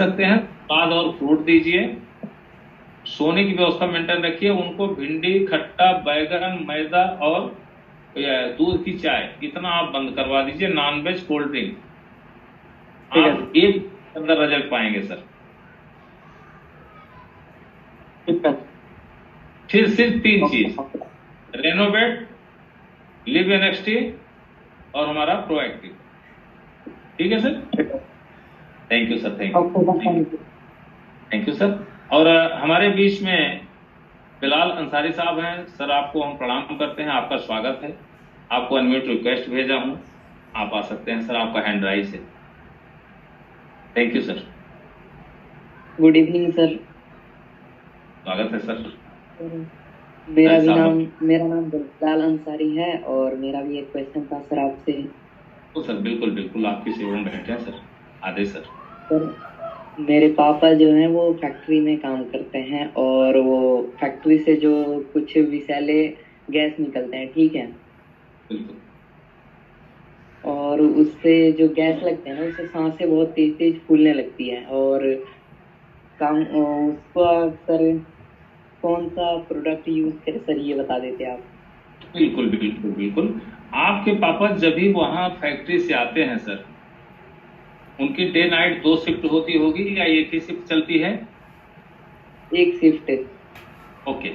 सकते हैं, सलाद और फ्रूट दीजिए। सोने की व्यवस्था मेंटेन रखिए। उनको भिंडी, खट्टा, बैगन, मैदा और दूध की चाय, इतना आप बंद करवा दीजिए। नॉन वेज, कोल्ड ड्रिंक ठीक है आप एक अंदर रिजल्ट पाएंगे सर। ठीक है। फिर सिर्फ तीन चीज: ओके। रेनोवेट, लिव एनएक्सटी और हमारा प्रोएक्टिव। ठीक है सर। ठीक है। Thank you sir, thank you, okay thank you, thank you sir. और हमारे बीच में बिलाल अंसारी साहब हैं सर, आपको हम प्रणाम करते हैं, आपका स्वागत है। आपको अनम्यूट रिक्वेस्ट भेजा हूं, आप आ सकते हैं सर, आपका हैंड राइज है। Thank you sir. Good evening sir. स्वागत है सर। मेरा राज भी साहब नाम मेरा नाम बिलाल अंसारी है और मेरा भी एक क्वेश्चन था सर आपसे। तो सर बिल्कुल बिल्कुल आपकी सेवा में बैठे हैं सर, आदेश सर। सर मेरे पापा जो हैं वो फैक्ट्री में काम करते हैं और वो फैक्ट्री से जो कुछ विषैले गैस निकलते हैं, ठीक है। बिल्कुल। और उससे जो गैस लगते हैं ना, उससे सांसें बहुत तेज तेज फूलने लगती है और उसको सर कौन सा प्रोडक्ट यूज करें सर, ये बता देते आप। बिल्कुल बिल्कुल बिल्कुल। आपके पापा जब भी वहां फैक्ट्री से आते हैं सर, उनकी डे नाइट दो शिफ्ट होती होगी या एक ही शिफ्ट चलती है? एक शिफ्ट। ओके।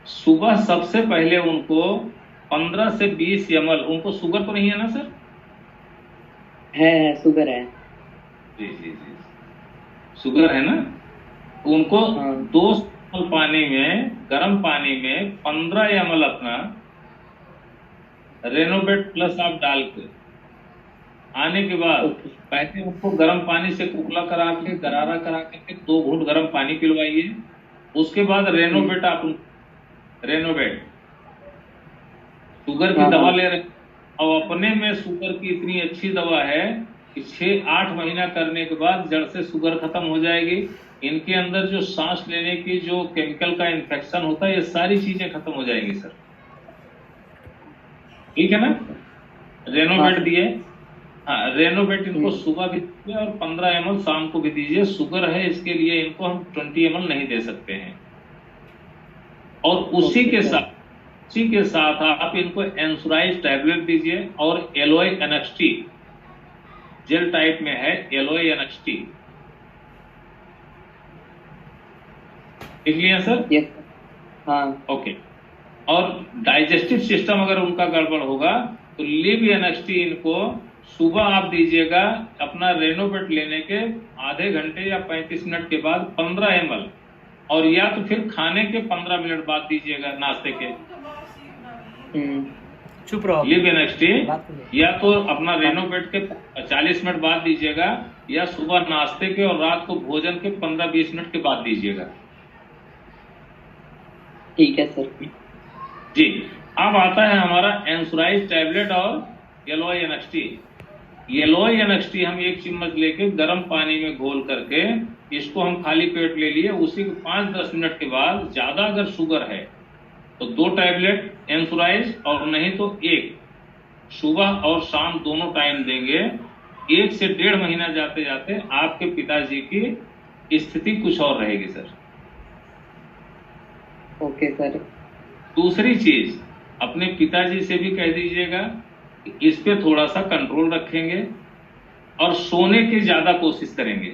सुबह सबसे पहले उनको 15 से 20 ml, उनको शुगर तो नहीं है ना सर? है शुगर है। जी जी जी, शुगर है ना? तो उनको हाँ। 2 ml पानी में, गर्म पानी में 15 ml अपना रेनोवेट प्लस आप डाल के आने के बाद, ओके। पहले उनको गर्म पानी से कुकला करा के, गरारा करा के 2 घूंट गर्म पानी पिलवाइए। उसके बाद हम्म। रेनोवेट आप, रेनोवेट शुगर की हाँ दवा हाँ। ले रहे हैं, और अपने में शुगर की इतनी अच्छी दवा है कि 6-8 महीना करने के बाद जड़ से शुगर खत्म हो जाएगी। इनके अंदर जो सांस लेने की जो केमिकल का इन्फेक्शन होता है, ये सारी चीजें खत्म हो जाएंगी सर। ठीक है ना? हाँ रेनोवेट सर। दिए। हाँ, रेनोवेट इनको हम्म। सुबह भी दीजिए और 15 ml शाम को भी दीजिए। शुगर है इसके लिए इनको हम 20 ml नहीं दे सकते हैं। और उसी ओके के सर। साथ, उसी के साथ आप इनको एंसुराइज टैबलेट दीजिए और एलोए एनएक्सटी जेल टाइप में है, एलोए एनएक्सटी। लिख लिया सर? Yes sir. हाँ। ओके। और डाइजेस्टिव सिस्टम अगर उनका गड़बड़ होगा तो लिव एनएक्सटी इनको सुबह आप दीजिएगा, अपना रेनोवेट लेने के आधे घंटे या 35 मिनट के बाद 15 ml, और या तो फिर खाने के 15 मिनट बाद दीजिएगा, नाश्ते के। हम्म। चुप रहो लिव एनएक्सटी बात करो। या तो अपना हाँ। रेनोवेट के 40 मिनट बाद दीजिएगा, या सुबह नाश्ते के और रात को भोजन के 15-20 मिनट के बाद दीजिएगा। ठीक है सर। जी। अब आता है हमारा एंसुराइज टैबलेट और येलो एनएक्सटी। येलो एनएक्सटी हम 1 चम्मच लेके गर्म पानी में घोल करके, इसको हम खाली पेट ले लिए। उसी के 5-10 मिनट के बाद, ज्यादा अगर शुगर है तो 2 टैबलेट एंसुराइज, और नहीं तो एक, सुबह और शाम दोनों टाइम देंगे। 1 से 1.5 महीना जाते जाते आपके पिताजी की स्थिति कुछ और रहेगी सर। Okay sir. दूसरी चीज, अपने पिताजी से भी कह दीजिएगा कि इस पे थोड़ा सा कंट्रोल रखेंगे और सोने की ज्यादा कोशिश करेंगे।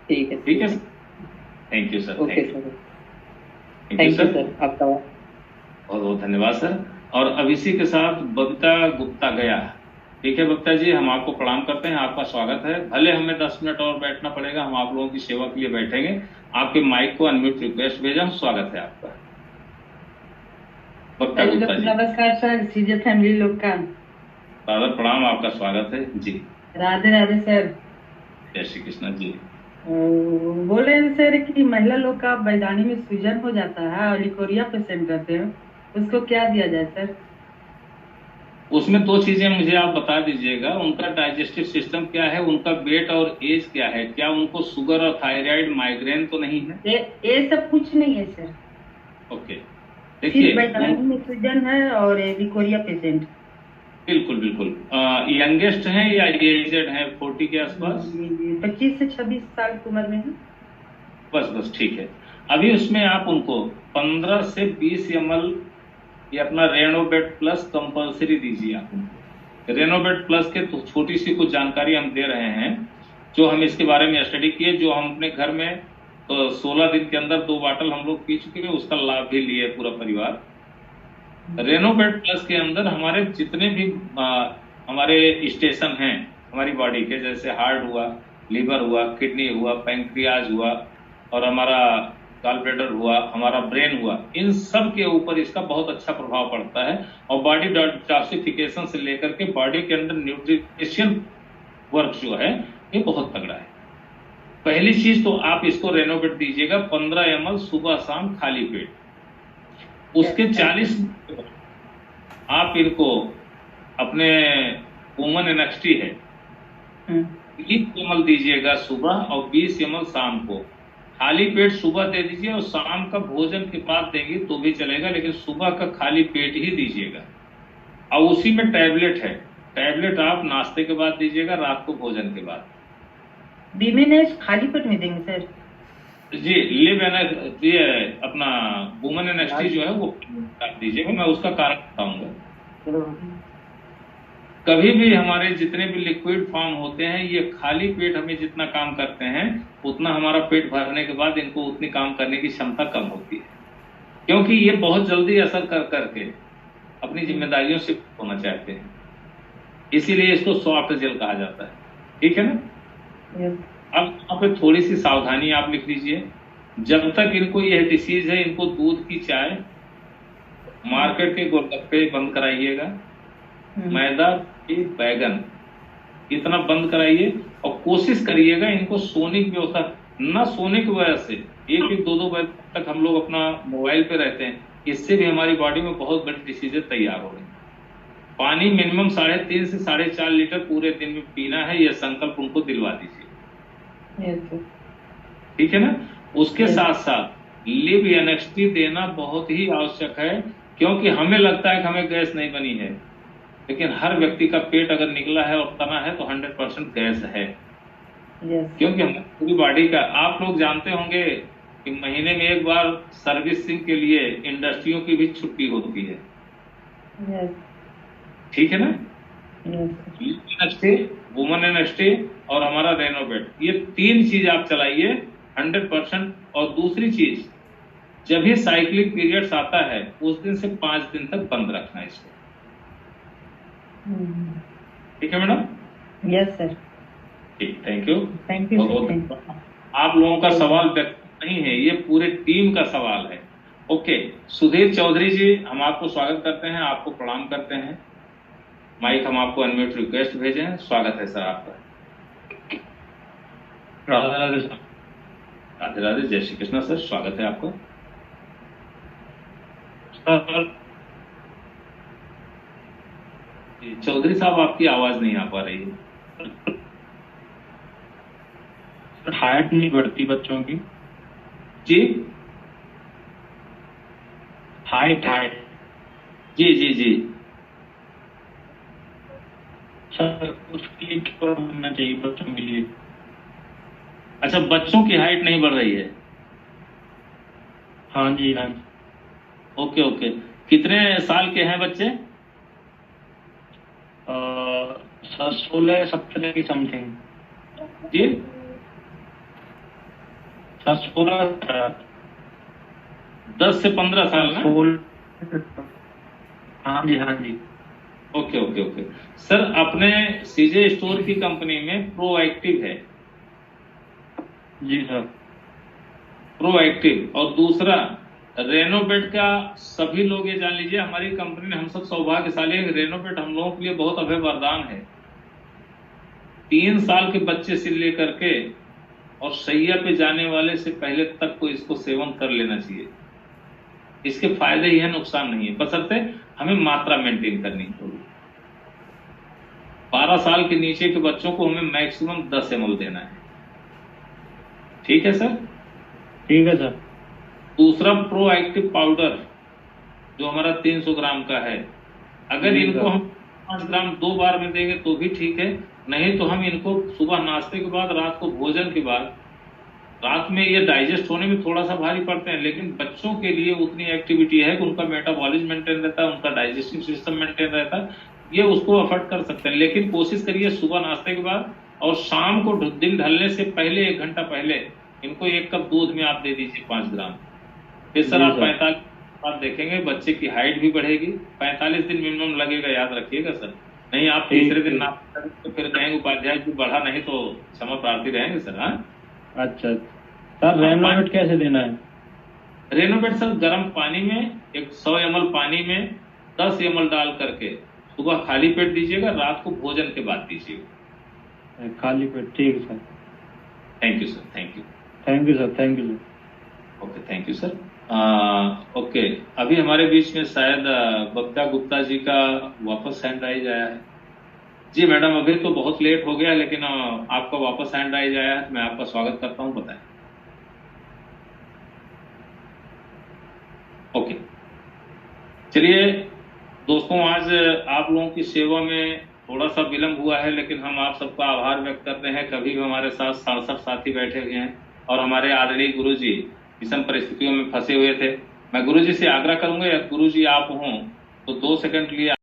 ठीक है ठीक है ठीक है। Sir? Thank you sir, okay thank you, sir. Thank you thank you sir. Sir आपका। बहुत बहुत धन्यवाद सर। और अब इसी के साथ बबीता गुप्ता गया। ठीक है बबीता जी, हम आपको प्रणाम करते हैं, आपका स्वागत है। भले हमें 10 मिनट और बैठना पड़ेगा, हम आप लोगों की सेवा के लिए बैठेंगे। आपके माइक को अनम्यूट रिक्वेस्ट भेजा, स्वागत है आपका, बबीता हेलो गुप्ता जी। नमस्कार सर, सीजे फैमिली लोग का दादा प्रणाम, आपका स्वागत है जी। राधे राधे सर। जय श्री कृष्ण जी। बोल रहे हैं सर कि महिला लोग का बैदानी में सूजन हो जाता है और लिकोरिया पेशेंट रहते हैं, उसको क्या दिया जाए सर? उसमें दो चीजें मुझे आप बता दीजिएगा, उनका डाइजेस्टिव सिस्टम क्या है, उनका वेट और एज क्या है, क्या उनको शुगर और थायराइड, माइग्रेन तो नहीं है? ये सब कुछ नहीं है सर, ओके। सिर्फ देखिए बैदानी में सूजन है और लिकोरिया पेशेंट। बिल्कुल बिल्कुल। यंगेस्ट हैं या एजेड हैं 40 के आसपास? 25 से 26 साल की उम्र में है। बस बस ठीक है। अभी उसमें आप उनको 15 से 20 ml ये अपना रेनोवेट प्लस कंपल्सरी दीजिए आप उनको। रेनोवेट प्लस के तो छोटी सी कुछ जानकारी हम दे रहे हैं, जो हम इसके बारे में स्टडी किए, जो हम अपने घर में तो 16 दिन के अंदर 2 बाटल हम लोग पी चुके हैं, उसका लाभ भी लिए पूरा परिवार। रेनोवेट प्लस के अंदर हमारे जितने भी हमारे स्टेशन हैं हमारी बॉडी के, जैसे हार्ट हुआ, लीवर हुआ, किडनी हुआ, पैंक्रियाज हुआ और हमारा गॉल ब्लैडर हुआ, हमारा ब्रेन हुआ, इन सब के ऊपर इसका बहुत अच्छा प्रभाव पड़ता है। और बॉडी डिटॉक्सिफिकेशन से लेकर के बॉडी के अंदर न्यूट्रिशन वर्क जो है ये बहुत तगड़ा है। पहली चीज तो आप इसको रेनोवेट दीजिएगा 15 ml सुबह शाम खाली पेट। उसके 40 आप इनको अपने वुमन एनएक्सटी है 20 ml दीजिएगा सुबह और 20 ml शाम को। खाली पेट सुबह दे दीजिए और शाम का भोजन के बाद देंगे तो भी चलेगा, लेकिन सुबह का खाली पेट ही दीजिएगा। और उसी में टैबलेट है, टैबलेट आप नाश्ते के बाद दीजिएगा, रात को भोजन के बाद। बीमेनेज खाली पेट में देंगे सर? जी, ये अपना वुमन एनएक्सटी जो है वो कर दीजिएगा, मैं उसका कारण बताऊंगा। कभी भी हमारे जितने भी लिक्विड फॉर्म होते हैं ये खाली पेट हमें जितना काम करते हैं उतना हमारा पेट भरने के बाद इनको उतनी काम करने की क्षमता कम होती है, क्योंकि ये बहुत जल्दी असर कर करके अपनी जिम्मेदारियों से होना चाहते हैं, इसीलिए इसको सॉफ्ट जेल कहा जाता है। ठीक है ना? अब यहाँ पे थोड़ी सी सावधानी आप लिख लीजिए। जब तक इनको यह डिसीज है इनको दूध की चाय, मार्केट के गोलगप्पे बंद कराइएगा, मैदा की बैगन इतना बंद कराइए और कोशिश करिएगा इनको सोने की व्यवस्था, न सोने की वजह से 1-2 बजे तक हम लोग अपना मोबाइल पे रहते हैं, इससे भी हमारी बॉडी में बहुत बड़ी डिसीजेज तैयार हो रही हैं। पानी मिनिमम 3.5 से 4.5 लीटर पूरे दिन में पीना है, यह संकल्प उनको दिलवा दीजिए। ठीक है ना? उसके साथ साथ लिव एनएक्सटी देना बहुत ही आवश्यक है, क्योंकि हमें लगता है कि हमें गैस नहीं बनी है, लेकिन हर व्यक्ति का पेट अगर निकला है और तना है तो 100% गैस है। क्योंकि हमारी पूरी बॉडी का, आप लोग जानते होंगे कि महीने में एक बार सर्विसिंग के लिए इंडस्ट्रियों की भी छुट्टी होती है। ठीक है ना? एनएक्सटी, वुमन एनएक्सटी और हमारा रेनोवेट, ये 3 चीज आप चलाइए 100%। और दूसरी चीज, जब भी साइक्लिक पीरियड्स आता है उस दिन से 5 दिन तक बंद रखना है इसको। ठीक है मैडम? Yes sir. ठीक, थैंक यू। Thank you. आप लोगों का सवाल व्यक्ति नहीं है, ये पूरे टीम का सवाल है। ओके, सुधीर चौधरी जी, हम आपको स्वागत करते हैं, आपको प्रणाम करते हैं। माइक हम आपको अनम्यूट रिक्वेस्ट भेजे हैं, स्वागत है सर आपका। राधे राधे सर। राधे राधे, जय श्री कृष्णा सर, स्वागत है आपका। सर चौधरी साहब आपकी आवाज नहीं आ पा रही है। हाइट नहीं बढ़ती बच्चों की। जी हाइट जी जी जी सर, उसके लिए क्या करना चाहिए बच्चों के लिए? अच्छा, बच्चों की हाइट नहीं बढ़ रही है? हाँ जी, हाँ। ओके ओके, कितने साल के हैं बच्चे? सर 16-17 की समथिंग। जी सर 16, 10 से 15 साल ना? 16। हाँ जी, हाँ जी। ओके ओके ओके सर, अपने सीजे स्टोर की कंपनी में प्रोएक्टिव है। जी सर। प्रोएक्टिव और दूसरा रेनोवेट का, सभी लोग ये जान लीजिए हमारी कंपनी ने, हम सब सौभाग्यशाली हैं, रेनोवेट हम लोगों के लिए बहुत अभय वरदान है। 3 साल के बच्चे से लेकर के और सैया पे जाने वाले से पहले तक को इसको सेवन कर लेना चाहिए। इसके फायदे ही है, नुकसान नहीं है, बशर्ते हमें मात्रा मेंटेन करनी होगी। 12 साल के नीचे के बच्चों को हमें मैक्सिमम 10 ml देना है। ठीक है सर? ठीक है सर। दूसरा प्रोएक्टिव पाउडर जो हमारा 300 ग्राम का है, अगर इनको हम 5 ग्राम 2 बार में देंगे तो भी ठीक है, नहीं तो हम इनको सुबह नाश्ते के बाद, रात को भोजन के बाद, रात में ये डाइजेस्ट होने में थोड़ा सा भारी पड़ते हैं, लेकिन बच्चों के लिए उतनी एक्टिविटी है कि उनका मेटाबॉलिज्म मेंटेन रहता है, उनका डाइजेस्टिव सिस्टम मेंटेन रहता है, ये उसको अफोर्ड कर सकते हैं। लेकिन कोशिश करिए सुबह नाश्ते के बाद और शाम को दिन ढलने से पहले 1 घंटा पहले इनको 1 कप दूध में आप दे दीजिए 5 ग्राम। फिर सर जी आप सर। 45 बाद देखेंगे बच्चे की हाइट भी बढ़ेगी। 45 दिन मिनिमम लगेगा, याद रखिएगा सर। नहीं आप ठीक, तीसरे दिन ठीक। ना तो फिर कहेंगे उपाध्याय जी बढ़ा नहीं, तो क्षमा प्रार्थी रहेंगे सर। हाँ, अच्छा सर, रेनोवेट कैसे देना है? रेनोवेट सर गर्म पानी में 100 ml पानी में 10 ml डाल करके सुबह खाली पेट दीजिएगा, रात को भोजन के बाद दीजिएगा। खाली पेट, ठीक है sir. Thank you sir, thank you. Thank you sir, thank you sir. Okay, thank you sir. Okay, अभी हमारे बीच में शायद बब्दा गुप्ता जी का वापस हैंड राइज आया है। जी मैडम, अभी तो बहुत लेट हो गया, लेकिन आपका वापस हैंड राइज आया है, मैं आपका स्वागत करता हूं, बताएं। ओके, चलिए दोस्तों, आज आप लोगों की सेवा में थोड़ा सा विलंब हुआ है, लेकिन हम आप सबका आभार व्यक्त करते हैं। कभी भी हमारे साथ 67 साथी बैठे हुए हैं और हमारे आदरणीय गुरु जी विषम परिस्थितियों में फंसे हुए थे। मैं गुरु जी से आग्रह करूंगा, या गुरु जी आप हों तो 2 सेकंड लिए